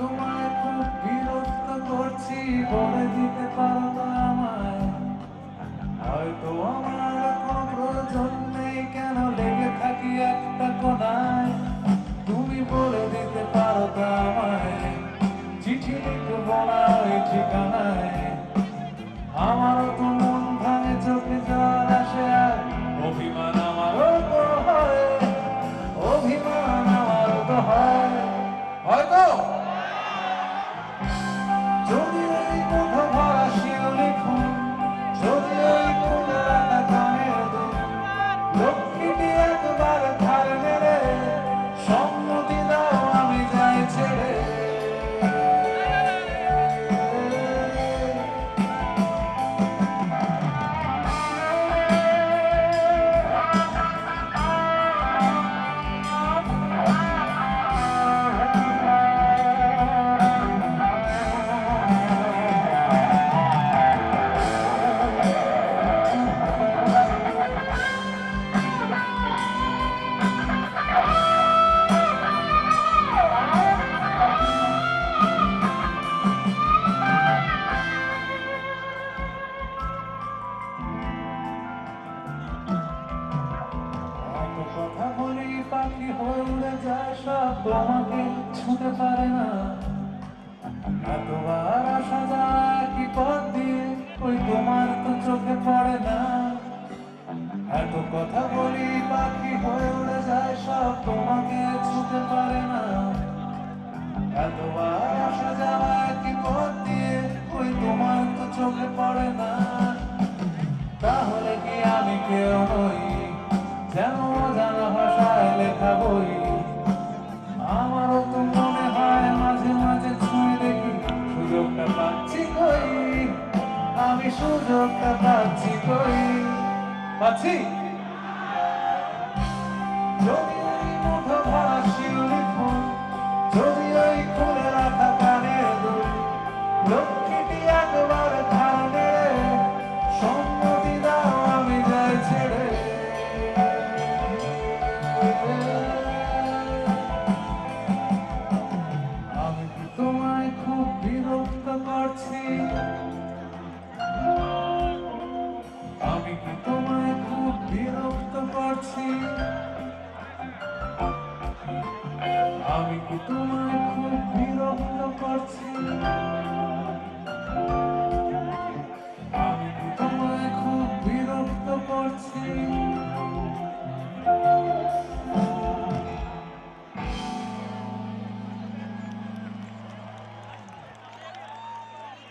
তোমায় খুব বিরক্ত করছি, বলে দিতে পারো তো আমায়? হয়তো আমার কোনো প্রয়োজন নেই, কেন লেগে থাকি একটা কোনায়। তুমি বলে দিতে পারো তো আমায়, চিঠি লিখবো না ওই ঠিকানায়। আমারও তো মন ভাঙে, চোখে জল আসে, আর অভিমান আমারও তো হয়, অভিমান আমারও তো হয়। হয়তো যদি ওই মুঠো ভরা শিউলি ফুল, যদি ওই ফুলে রাখা কানের দুল, লক্ষ্মীটি একবার ধার মেরে সম্মতি দাও আমি যাই ছেড়ে। কথা বলি পাখি হয়ে উড়ে যায়, সব তোমাকে ছুঁতে পারে না। এতবার আসা যায় কি পথ দিয়ে, ওই তোমার তো চোখে পড়ে না। এত কথা বলি পাখি হয়ে উড়ে যায়, সব তোমাকে ছুঁতে পারে না। এতবার আসা যায় কি পথ দিয়ে, ওই তোমার তো চোখে পড়ে না। তাহলে কি আমি কেউ নই, যেন অজানা ভাষায় লেখা বই? আমারও তো মনে হয় মাঝে মাঝে ছুঁয়ে দেখি, সুযোগটা পাচ্ছি কই, আমি সুযোগটা পাচ্ছি কই, পাচ্ছি? যদি ওই মুঠো ভরা শিউলি ফুল, যদি ওই খুলে রাখা কানের দুল, লক্ষ্মীটি একবার ধার মেরে সম্মতি দাও আমি যাই ছেড়ে। আমি কি তোমায় খুব বিরক্ত করছি? আমি কি তোমায় খুব বিরক্ত করছি? আমি কি তোমায় খুব বিরক্ত করছি?